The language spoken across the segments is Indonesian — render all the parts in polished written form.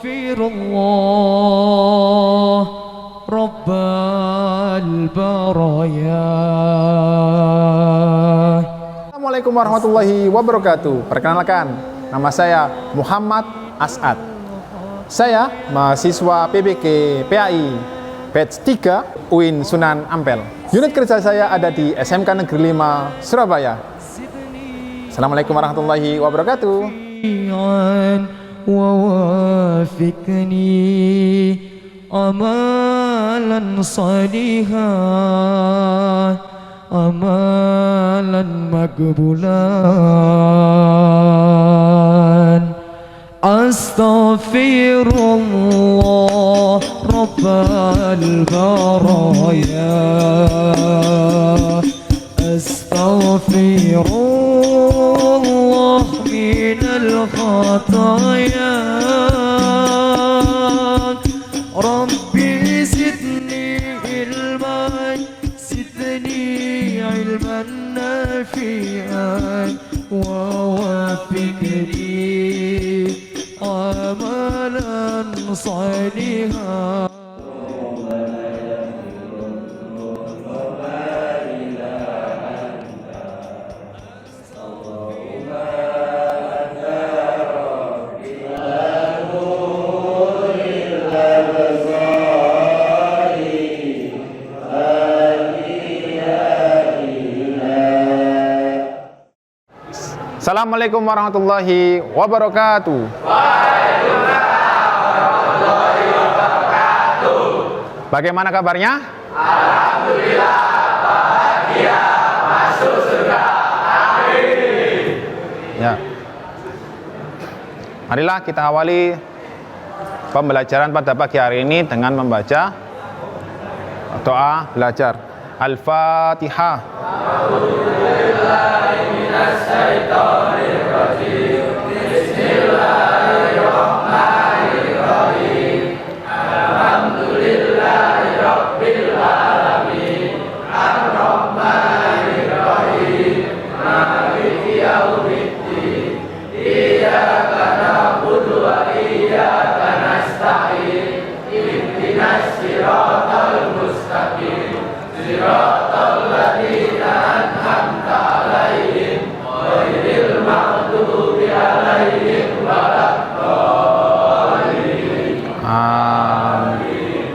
Astaghfirullah Rabbal baraya. Assalamualaikum warahmatullahi wabarakatuh. Perkenalkan, nama saya Muhammad As'ad. Saya mahasiswa PBK PAI Batch 3 UIN Sunan Ampel. Unit kerja saya ada di SMK Negeri 5 Surabaya. Assalamualaikum warahmatullahi wabarakatuh. ووافقني أمالا صالحا أمالا مقبولا أستغفر الله رب البرايا أستغفر الله من الخطايا ربي زدني علما زدني علما نافعا ووفقني عملا صالحا. Assalamualaikum warahmatullahi wabarakatuh. Bagaimana kabarnya? Alhamdulillah, bahagia, masuk surga. Amin. Ya. Marilah kita awali pembelajaran pada pagi hari ini dengan membaca doa belajar Al-Fatihah.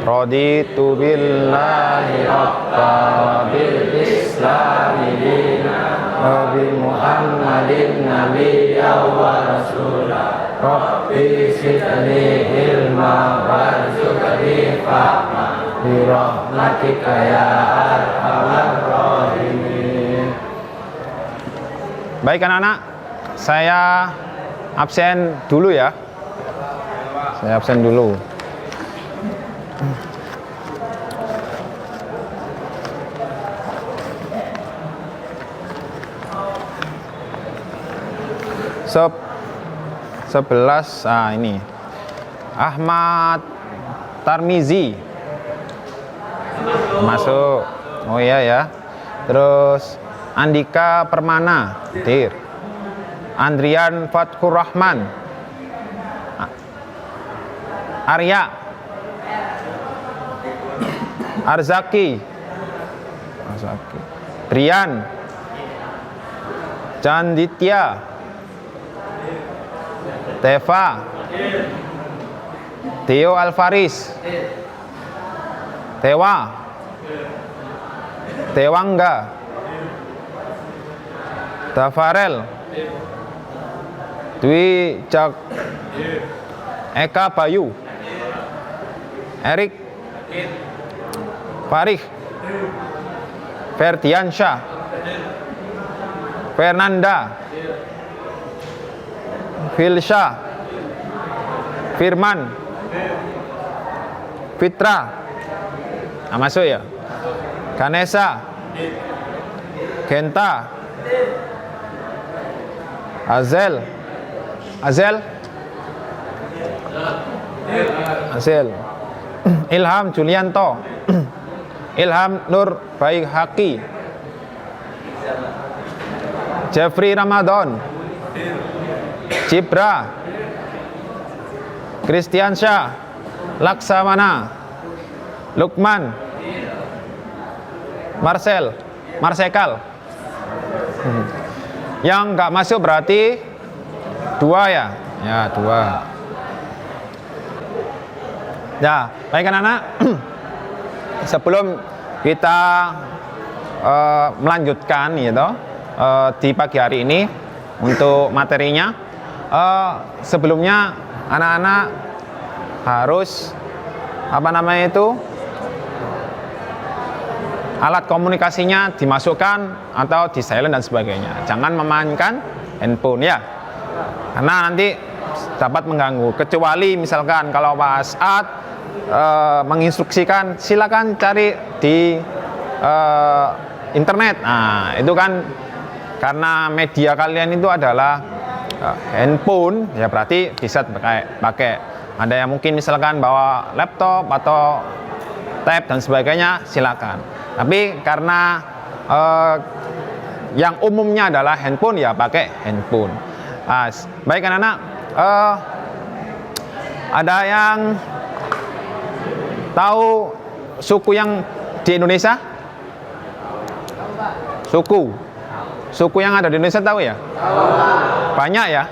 Raditu billahi rabban wa bil islami dinan wa bi Muhammadin nabiyyan wa rasulah. Rabbi zidni ilma warzuqni fahma bi rahmatika ya arhamar rahimin. Baik anak-anak, saya absen dulu ya. Saya absen dulu. Sob 11 ini Ahmad Tarmizi masuk. Oh iya ya. Terus Andika Permana Dir. Andrian Fathur Rahman, Arya Arzaki Rian Canditya Teva Theo Alvaris Tewa Tewangga Tafarel Dwi Cak Eka Bayu Erik Farih Ferdiansyah Fernanda Filsha Firman Fitra masuk ya. Ganesa Genta Azel Ilham Julianto Ilham Nur Baik Haki Jeffrey Ramadan Cibra Kristiansyah, Laksamana, Lukman, Marsekal. Yang nggak masuk berarti 2 ya? Ya, 2. Ya, baik anak-anak. Sebelum kita melanjutkan gitu di pagi hari ini untuk materinya, sebelumnya anak-anak harus alat komunikasinya dimasukkan atau di silent dan sebagainya. Jangan memainkan handphone ya, karena nanti dapat mengganggu. Kecuali misalkan kalau Pak As'ad menginstruksikan, silakan cari di internet. Nah, itu kan karena media kalian itu adalah handphone, ya berarti bisa pakai. Ada yang mungkin misalkan bawa laptop atau tab dan sebagainya, silakan. Tapi karena yang umumnya adalah handphone, ya pakai handphone. Baik anak-anak, ada yang tahu suku yang di Indonesia? Suku yang ada di Indonesia tahu ya? Banyak ya?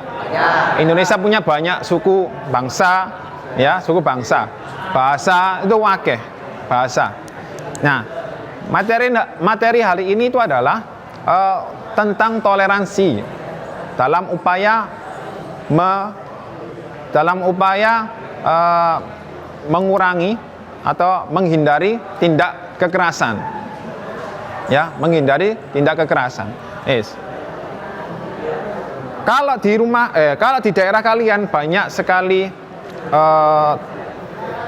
Indonesia punya banyak suku bangsa, ya, suku bangsa. Bahasa itu wakeh, bahasa. Nah, materi hari ini itu adalah tentang toleransi dalam upaya mengurangi atau menghindari tindak kekerasan. Ya, menghindari tindak kekerasan. Kalau di daerah kalian banyak sekali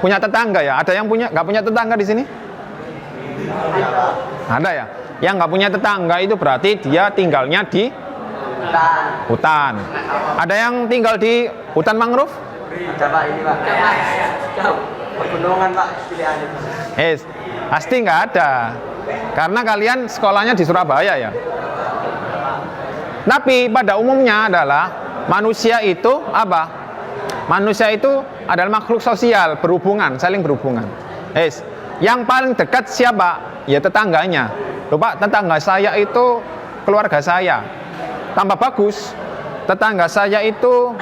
punya tetangga ya. Ada yang nggak punya tetangga di sini? Ada ya. Yang nggak punya tetangga itu berarti dia tinggalnya di hutan. Ada yang tinggal di hutan mangrove? Ada Pak, ini Pak. Pegunungan Pak, pilihan itu. Pasti nggak ada. Karena kalian sekolahnya di Surabaya ya. Tapi pada umumnya adalah manusia itu apa? Manusia itu adalah makhluk sosial, saling berhubungan. Yang paling dekat siapa? Ya tetangganya. Loh Pak, tetangga saya itu keluarga saya. Tambah bagus, tetangga saya itu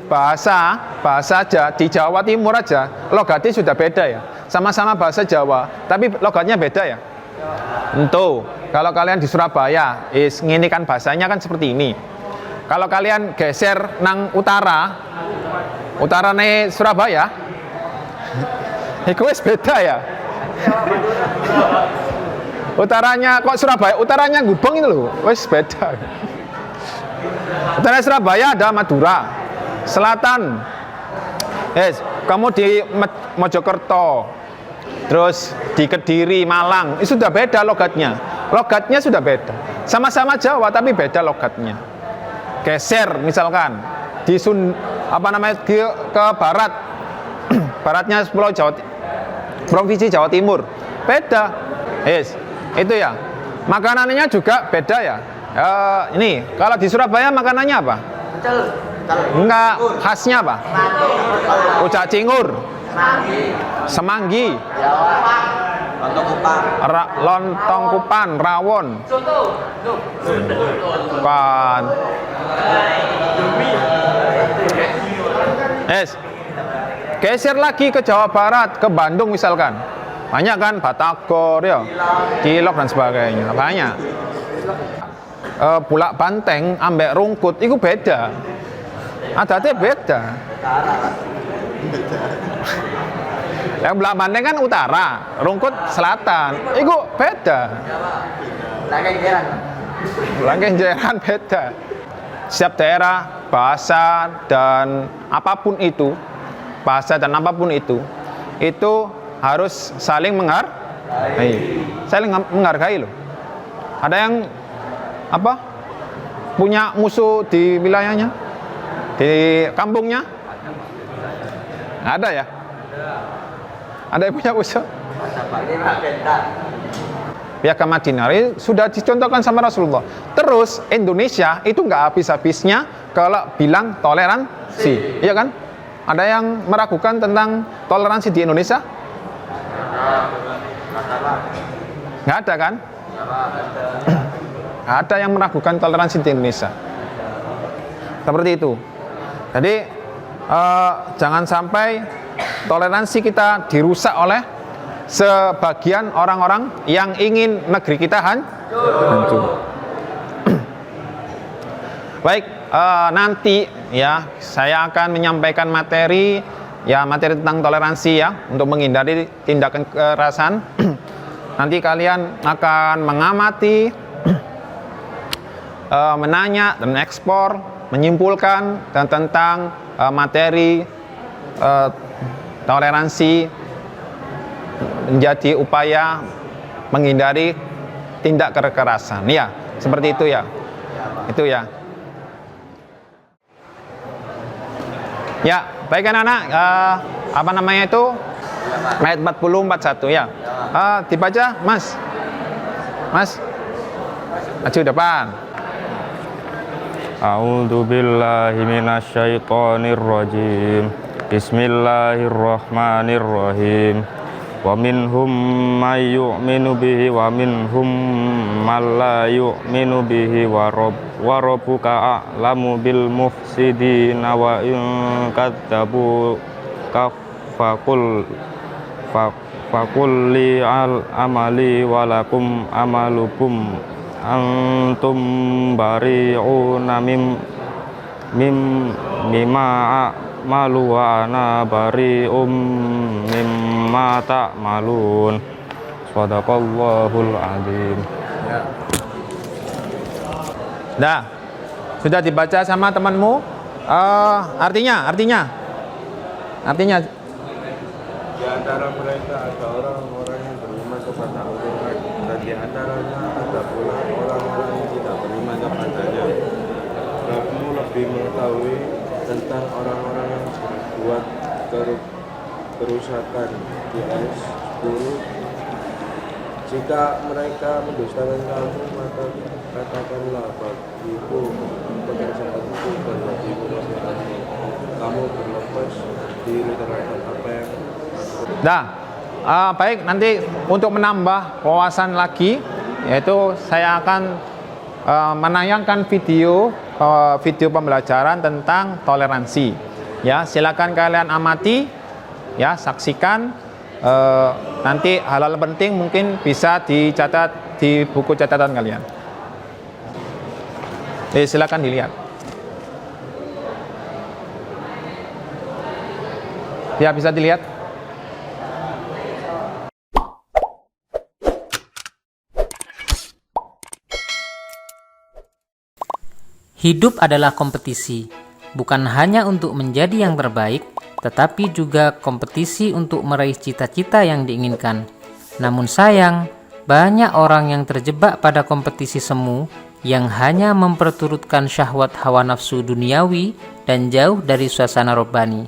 bahasa aja di Jawa Timur aja logatnya sudah beda ya. Sama-sama bahasa Jawa, tapi logatnya beda ya. Tentu, kalau kalian di Surabaya, ngini kan bahasanya kan seperti ini. Kalau kalian geser nang utara nih Surabaya, itu beda ya. Utaranya kok Surabaya, utaranya Gubeng itu loh, wes beda. Utara Surabaya ada Madura, selatan, kamu di Mojokerto, terus di Kediri, Malang, itu sudah beda logatnya. Logatnya sudah beda. Sama-sama Jawa tapi beda logatnya. Geser misalkan di ke barat, baratnya provinsi Jawa Timur, beda. Itu ya. Makanannya juga beda ya. Ini kalau di Surabaya makanannya apa? Enggak, khasnya apa? Rujak cingur, semanggi, lontong kupan, rawon, kupan. Geser lagi ke Jawa Barat, ke Bandung misalkan, banyak kan batagor ya, cilok dan sebagainya, banyak. Bulak banteng ambek rungkut itu beda, adatnya beda. Yang bulak banteng kan utara, rungkut selatan, itu beda. Bulak kenjeran beda. Setiap daerah bahasa dan apapun itu harus saling menghargai loh. Ada yang punya musuh di wilayahnya, di kampungnya? Ada ya? Ada yang punya musuh? Piagam Madinah sudah dicontohkan sama Rasulullah. Terus Indonesia itu nggak habis-habisnya kalau bilang toleransi, iya kan? Ada yang meragukan tentang toleransi di Indonesia? Nggak ada kan? Nggak ada yang meragukan toleransi di Indonesia. Seperti itu. Jadi jangan sampai toleransi kita dirusak oleh sebagian orang-orang yang ingin negeri kita hancur. Baik, nanti ya saya akan menyampaikan materi tentang toleransi ya, untuk menghindari tindakan kekerasan. Nanti kalian akan mengamati, menanya dan ekspor, menyimpulkan tentang materi toleransi menjadi upaya menghindari tindak kekerasan. Ya, seperti itu ya. Itu ya. Ya, baik anak-anak, apa namanya itu? Ayat 40 41 ya. Dibaca, Mas. Mas. Maju depan. A'udzu billahi minasyaitonir rajim. Bismillahirrahmanirrahim. Wa minhum may yu'minu bihi wa minhum man la yu'minu bihi wa rabbuka a'lamu bil mufsidina wa in kadzabu faqul li al amali wa lakum amalukum antum bari'una mimma malu wa ana bari'um mimma ta'malun. Shadaqallahul azim. Nah, sudah dibaca sama temanmu? Artinya Di antara mereka ada orang-orang yang beriman kepada Allah, dan di antaranya ada pula orang-orang yang tidak beriman kepadanya. Rabbmu lebih mengetahui tentang orang-orang yang berbuat kerusakan di ayat 10. Jika mereka mendustakan kamu, maka katakanlah bagiku pekerjaanku dan bagimu nasihatmu. Kamu berlepas diri terhadap apa yang baik, nanti untuk menambah wawasan lagi, yaitu saya akan menayangkan video pembelajaran tentang toleransi. Ya, silakan kalian amati, ya, saksikan. Nanti hal-hal penting mungkin bisa dicatat di buku catatan kalian. Silakan dilihat. Ya, bisa dilihat. Hidup adalah kompetisi, bukan hanya untuk menjadi yang terbaik, tetapi juga kompetisi untuk meraih cita-cita yang diinginkan. Namun sayang, banyak orang yang terjebak pada kompetisi semu yang hanya memperturutkan syahwat hawa nafsu duniawi dan jauh dari suasana robbani.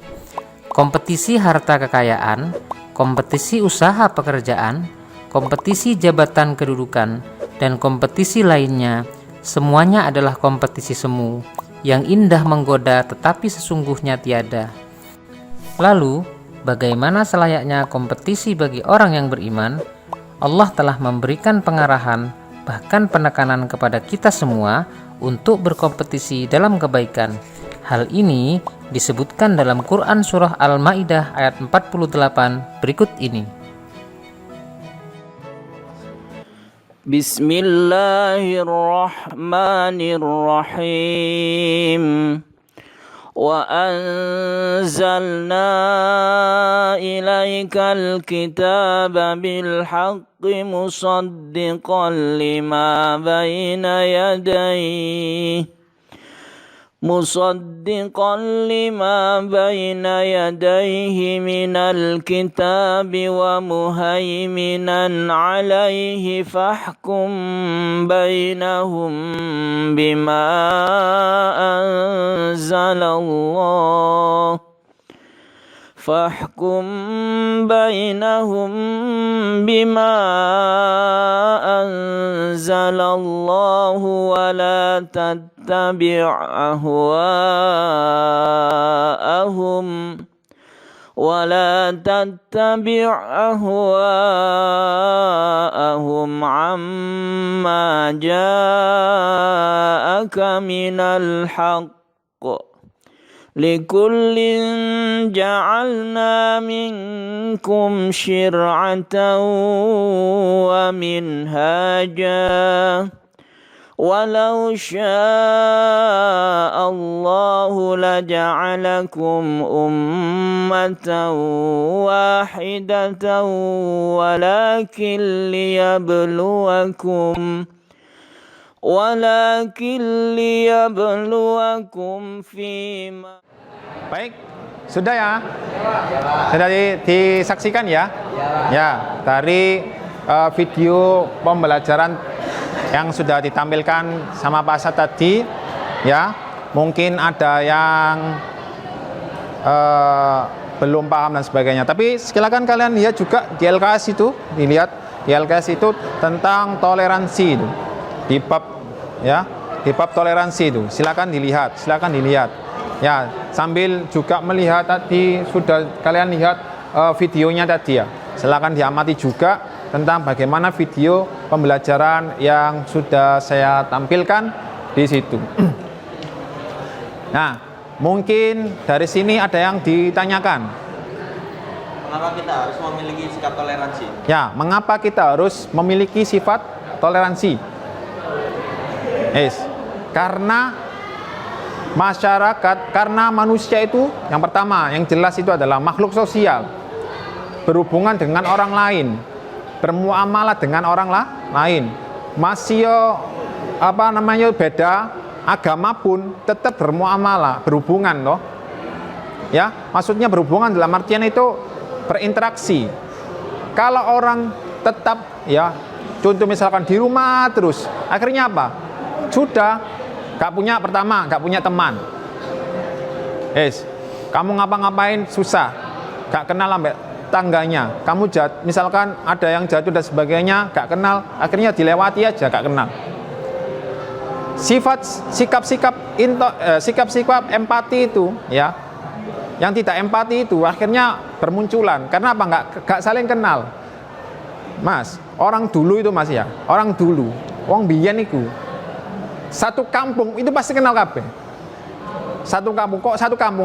Kompetisi harta kekayaan, kompetisi usaha pekerjaan, kompetisi jabatan kedudukan, dan kompetisi lainnya, semuanya adalah kompetisi semu yang indah menggoda tetapi sesungguhnya tiada. Lalu, bagaimana selayaknya kompetisi bagi orang yang beriman? Allah telah memberikan pengarahan, bahkan penekanan kepada kita semua untuk berkompetisi dalam kebaikan. Hal ini disebutkan dalam Quran Surah Al-Ma'idah ayat 48 berikut ini. Bismillahirrahmanirrahim. Wa anzalna ilaikal kitaba bil haqqi musaddiqan lima baina yadayhi minal kitabi wa muhaiminan alaihi fahkum bainahum bima anzalallah فاحكم بينهم بما أنزل الله ولا تتبع أهواءهم عما جاءك من الحق لكل جعلنا منكم شرعة ومنهاجا ولو شاء الله لجعلكم أمة واحدة ولكن ليبلوكم فيما. Baik, sudah ya? Sudah disaksikan ya? Ya, dari video pembelajaran yang sudah ditampilkan sama Pak Asad tadi, ya, mungkin ada yang belum paham dan sebagainya. Tapi silakan kalian lihat juga di LKS itu, dilihat di LKS itu tentang toleransi itu, di bab ya, di bab toleransi itu. Silakan dilihat, Ya, sambil juga melihat tadi sudah kalian lihat videonya tadi ya. Silakan diamati juga tentang bagaimana video pembelajaran yang sudah saya tampilkan di situ. Nah, mungkin dari sini ada yang ditanyakan. Mengapa kita harus memiliki sikap toleransi? Ya, mengapa kita harus memiliki sifat toleransi? Karena masyarakat, karena manusia itu yang pertama, yang jelas itu adalah makhluk sosial, berhubungan dengan orang lain, bermuamalah dengan orang lain. Masih beda agama pun tetap bermuamalah, berhubungan loh. Ya, maksudnya berhubungan dalam artian itu berinteraksi. Kalau orang tetap ya, contoh misalkan di rumah terus, akhirnya apa? Sudah gak punya teman. Kamu ngapa-ngapain susah, gak kenal sampai tangganya. Kamu misalkan ada yang jatuh dan sebagainya, gak kenal, akhirnya dilewati aja, gak kenal. Sikap-sikap empati itu ya, yang tidak empati itu akhirnya bermunculan. Karena apa? Gak saling kenal. Mas, orang dulu itu Mas ya, orang biyen itu satu kampung itu pasti kenal kabeh. Satu kampung,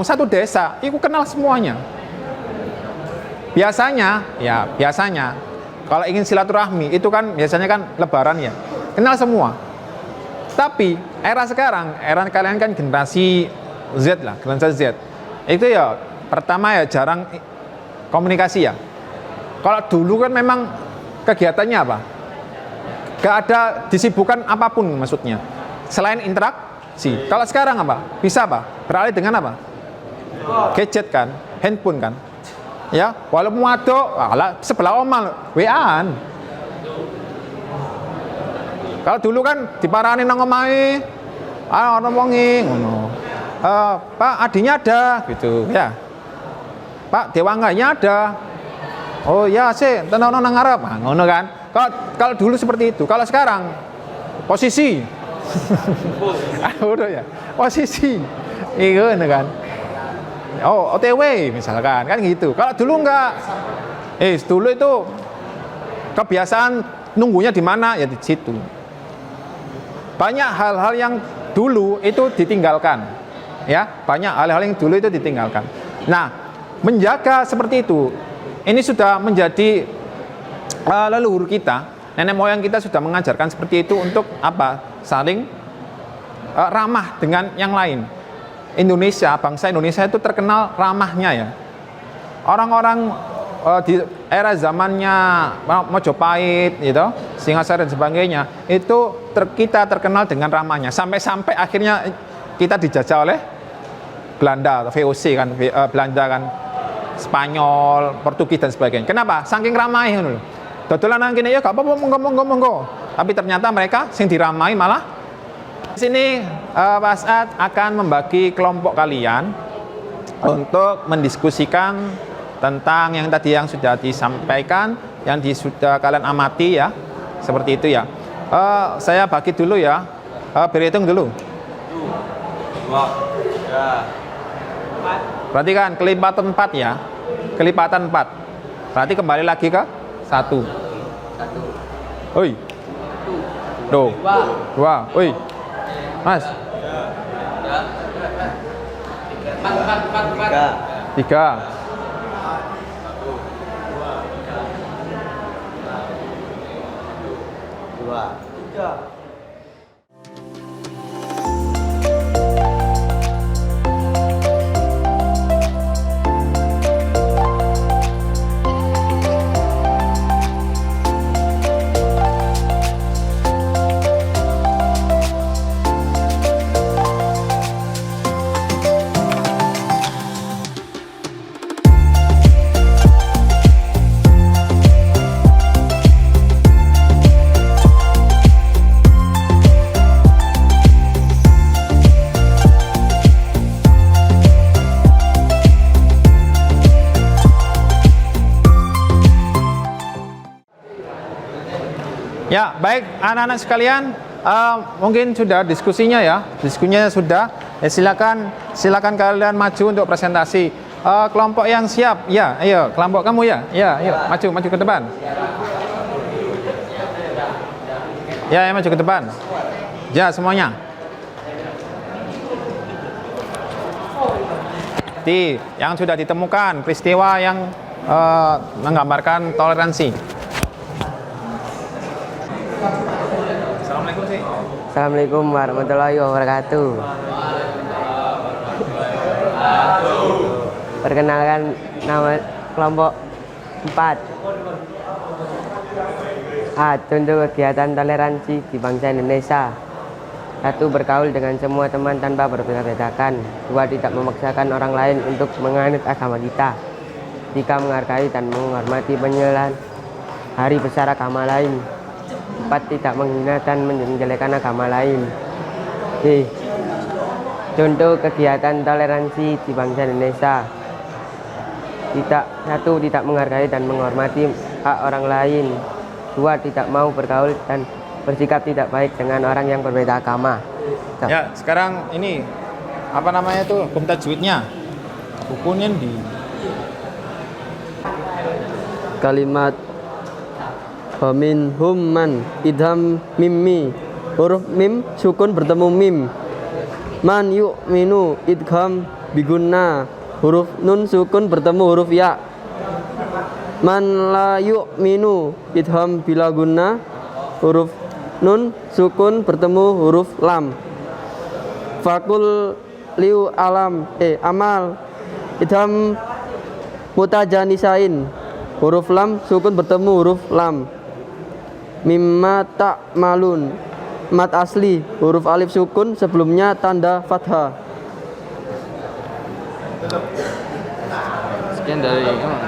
satu desa, itu kenal semuanya. Biasanya kalau ingin silaturahmi itu kan biasanya kan lebaran ya, kenal semua. Tapi era sekarang, era kalian kan generasi Z lah, generasi Z. Itu ya pertama ya jarang komunikasi ya. Kalau dulu kan memang kegiatannya apa? Gak ada disibukkan apapun maksudnya. Selain interaksi. Kalau sekarang apa? Bisa apa? Beralih dengan apa? Gadget kan, handphone kan. Ya, walaupun sebelah omal WA-an. Kalau dulu kan diparani nang omahe, ngomongi ngono. Pak, adinya ada gitu, ya. Pak, dewangganya ada. Oh ya, tenono nang ngarep. Ngono kan. Kalau dulu seperti itu. Kalau sekarang posisi udah ya, posisi itu kan. Oh, OTW misalkan kan gitu. Kalau dulu enggak. Dulu itu kebiasaan nunggunya di mana ya di situ. Banyak hal-hal yang dulu itu ditinggalkan. Ya, banyak hal-hal yang dulu itu ditinggalkan. Nah, menjaga seperti itu ini sudah menjadi leluhur kita. Nenek moyang kita sudah mengajarkan seperti itu untuk apa? Saling ramah dengan yang lain. Indonesia, bangsa Indonesia itu terkenal ramahnya ya. Orang-orang di era zamannya Mojopahit, gitu, Singasari dan sebagainya, itu kita terkenal dengan ramahnya. Sampai-sampai akhirnya kita dijajah oleh Belanda, VOC kan, Belanda kan, Spanyol, Portugis dan sebagainya. Kenapa? Saking ramai gitu. Dodolan nang kene ya gak apa-apa, monggo. Tapi ternyata mereka sing diramai malah. Di sini Pak Asad akan membagi kelompok kalian untuk mendiskusikan tentang yang tadi yang sudah disampaikan, yang sudah kalian amati ya, seperti itu ya. Saya bagi dulu ya, berhitung dulu. 2, 3, 4. Perhatikan kelipatan 4 ya, kelipatan 4. Berarti kembali lagi ke 1. Oi. 2. Oi. Mas. 3. 2. Ya, baik anak-anak sekalian, mungkin sudah diskusinya ya, diskusinya sudah. Silakan kalian maju untuk presentasi. Kelompok yang siap, ya, ayo, kelompok kamu ya, ayo, maju ke depan. Ya, maju ke depan. Ya, semuanya. Yang sudah ditemukan peristiwa yang menggambarkan toleransi. Assalamualaikum warahmatullahi wabarakatuh. Perkenalkan, nama kelompok 4. Contoh kegiatan toleransi di bangsa Indonesia. 1. Bergaul dengan semua teman tanpa berbeda-bedakan. 2. Tidak memaksakan orang lain untuk menganut agama kita. 3. Menghargai dan menghormati penyelesaian hari besar agama lain. 4. Tidak menghina dan menjelekkan agama lain. Contoh kegiatan toleransi di bangsa Indonesia. 1. Tidak menghargai dan menghormati hak orang lain. 2. Tidak mau bergaul dan bersikap tidak baik dengan orang yang berbeda agama. Ya, sekarang ini apa namanya itu hukum tajwidnya? Bukunya di Kalimat minhum man idham mimmi, huruf mim sukun bertemu mim. Man yu'minu idgham bigunna, huruf nun sukun bertemu huruf ya. Man la yu'minu idgham bila gunna, huruf nun sukun bertemu huruf lam. Fakul liu amal idgham mutajanisain, huruf lam sukun bertemu huruf lam. Mimma ta'malun, mat asli, huruf alif sukun sebelumnya tanda fathah.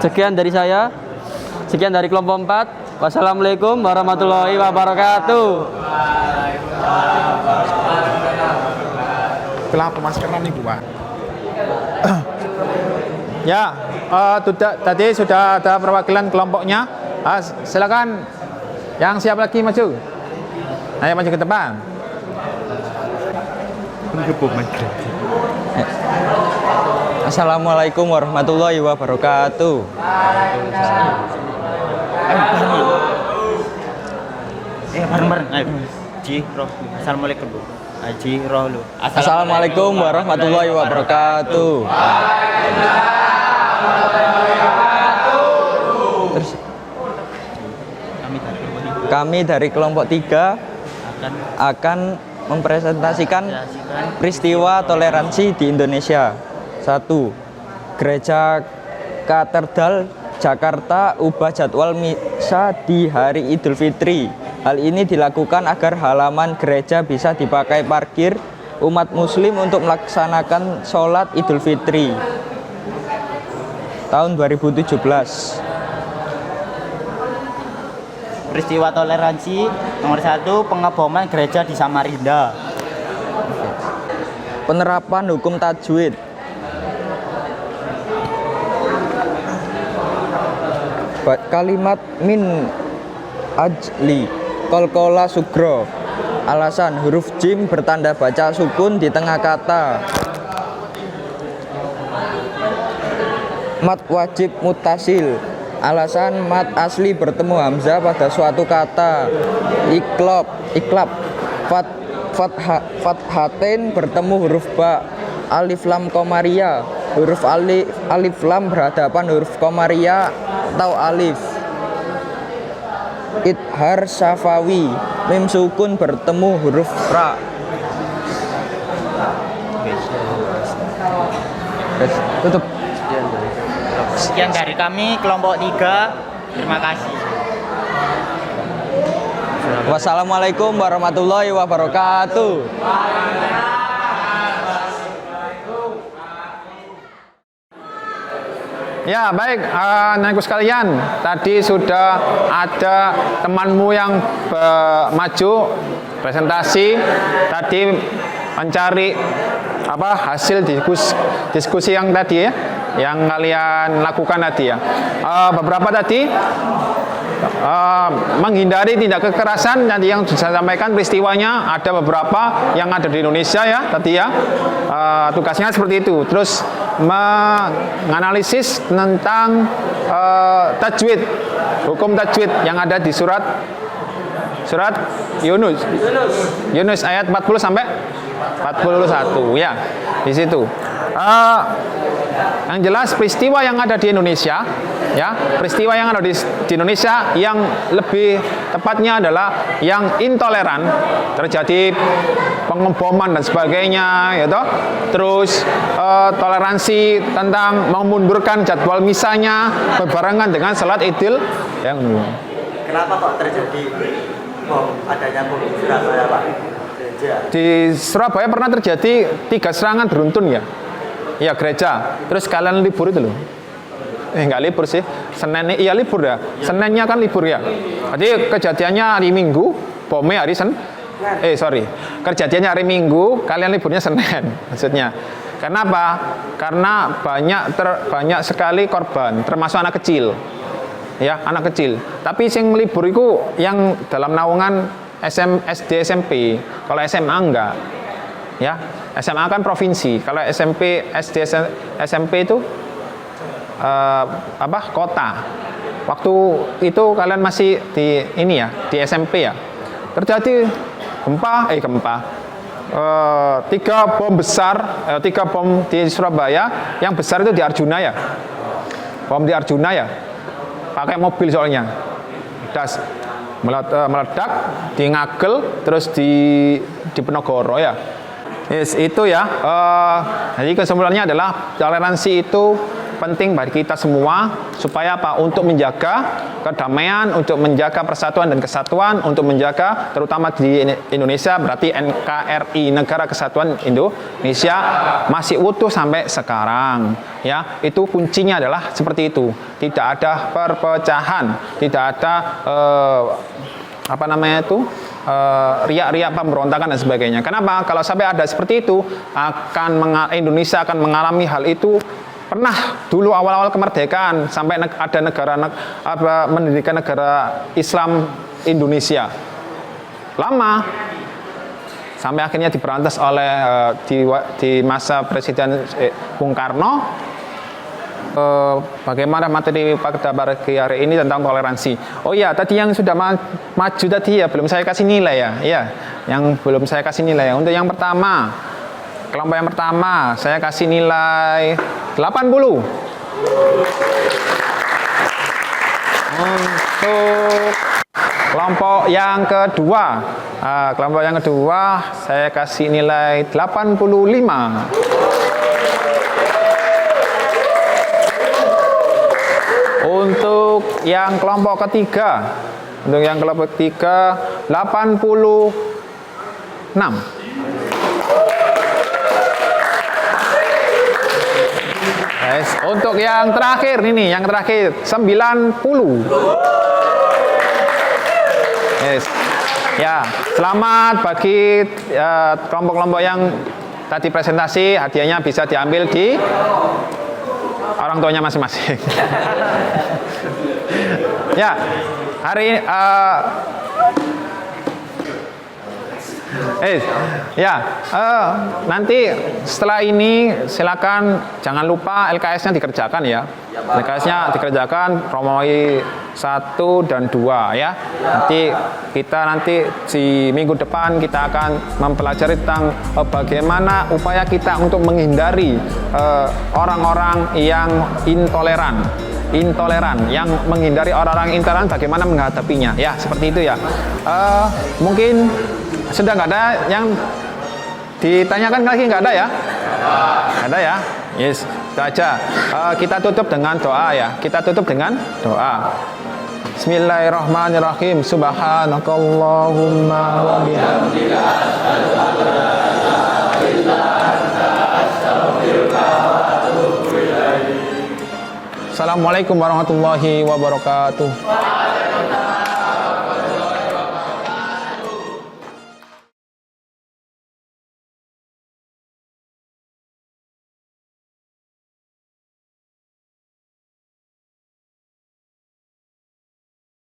Sekian dari saya. Sekian dari kelompok 4. Wassalamualaikum warahmatullahi wabarakatuh. Kenapa maskeran nih gua? Ya, tadi sudah ada perwakilan kelompoknya. Silakan yang siap lagi maju. Ayo maju ke depan. Assalamualaikum warahmatullahi wabarakatuh. Bareng-bareng. Ayo. Assalamualaikum. Assalamualaikum warahmatullahi wabarakatuh. Terus kami dari kelompok 3 akan mempresentasikan peristiwa toleransi di Indonesia. 1. Gereja Katedral Jakarta ubah jadwal misa di hari Idul Fitri. Hal ini dilakukan agar halaman gereja bisa dipakai parkir umat muslim untuk melaksanakan sholat Idul Fitri tahun 2017. Peristiwa toleransi nomor 1, pengeboman gereja di Samarinda. Penerapan hukum tajwid. kalimat min ajli kolkola sugro. Alasan huruf jim bertanda baca sukun di tengah kata. Mat wajib mutasil. Alasan mat asli bertemu hamzah pada suatu kata. Iklab fathatain bertemu huruf ba. Alif lam komaria. Huruf alif lam berhadapan huruf komaria atau alif. Idhar syafawi. Mim sukun bertemu huruf ra. Tutup. Sekian dari kami kelompok 3. Terima kasih. Wassalamualaikum warahmatullahi wabarakatuh. Ya baik, anak-anakku sekalian, tadi sudah ada temanmu yang maju presentasi tadi mencari hasil diskusi yang tadi ya, yang kalian lakukan tadi ya. Beberapa tadi menghindari tindak kekerasan tadi yang saya sampaikan peristiwanya ada beberapa yang ada di Indonesia ya tadi ya. Tugasnya seperti itu. Terus menganalisis tentang tajwid, hukum tajwid yang ada di surat Yunus ayat 40 sampai 41 ya di situ. Yang jelas peristiwa yang ada di Indonesia ya, peristiwa yang ada di Indonesia yang lebih tepatnya adalah yang intoleran, terjadi pengeboman dan sebagainya ya toh. Terus toleransi tentang memundurkan jadwal misanya berbarengan dengan salat Idul yang Kenapa kok terjadi adanya bom di Surabaya, Pak? Di Surabaya pernah terjadi 3 serangan beruntun ya. Ya gereja. Terus kalian libur itu loh. Nggak libur sih. Senin iya libur ya. Seninnya kan libur ya. Jadi kejadiannya hari Minggu, bomnya hari kejadiannya hari Minggu, kalian liburnya Senin maksudnya. Kenapa? Karena banyak sekali korban, termasuk anak kecil. Ya, anak kecil. Tapi sing libur itu yang dalam naungan SD SMP. Kalau SMA enggak. Ya, SMA kan provinsi. Kalau SMP, SD, SMP itu kota. Waktu itu kalian masih di ini ya, di SMP ya. Terjadi gempa. 3 bom besar, 3 bom di Surabaya. Yang besar itu di Arjuna ya. Bom di Arjuna ya. Pakai mobil soalnya. Das meledak di Ngagel, terus di Penogoro ya. Yes, itu ya. Jadi kesimpulannya adalah toleransi itu penting bagi kita semua supaya apa? Untuk menjaga kedamaian, untuk menjaga persatuan dan kesatuan, untuk menjaga terutama di Indonesia berarti NKRI, Negara Kesatuan Indonesia masih utuh sampai sekarang. Ya, itu kuncinya adalah seperti itu. Tidak ada perpecahan, tidak ada riak-riak pemberontakan dan sebagainya. Kenapa? Kalau sampai ada seperti itu, Indonesia akan mengalami hal itu. Pernah dulu awal-awal kemerdekaan sampai ada mendirikan negara Islam Indonesia. Lama sampai akhirnya diberantas oleh di masa Presiden Bung Karno. Bagaimana materi pada pagi hari ini tentang toleransi. Oh iya, tadi yang sudah maju tadi ya belum saya kasih nilai ya. Iya, yang belum saya kasih nilai. Untuk yang pertama, kelompok yang pertama saya kasih nilai 80. Untuk kelompok yang kedua, saya kasih nilai 85. Untuk yang kelompok ketiga, 86. Yes. Untuk yang terakhir 90. Yes. Ya, selamat bagi kelompok-kelompok yang tadi presentasi, hadiahnya bisa diambil di orang tuanya masing-masing. Ya, hari ini nanti setelah ini silakan jangan lupa LKS-nya dikerjakan ya. LKS-nya dikerjakan Romawi 1 dan 2 ya. Nanti di minggu depan kita akan mempelajari tentang bagaimana upaya kita untuk menghindari orang-orang yang intoleran, yang menghindari orang-orang intoleran, bagaimana menghadapinya ya, seperti itu ya. Mungkin sudah nggak ada yang ditanyakan lagi, nggak ada ya? Nggak ada ya? Yes, itu aja. Kita tutup dengan doa ya. Kita tutup dengan doa. Bismillahirrahmanirrahim. Subhanakallahumma wa bihamdika asyhadu an la ilaha illa anta astaghfiruka wa atubu ilaik. Assalamualaikum warahmatullahi wabarakatuh.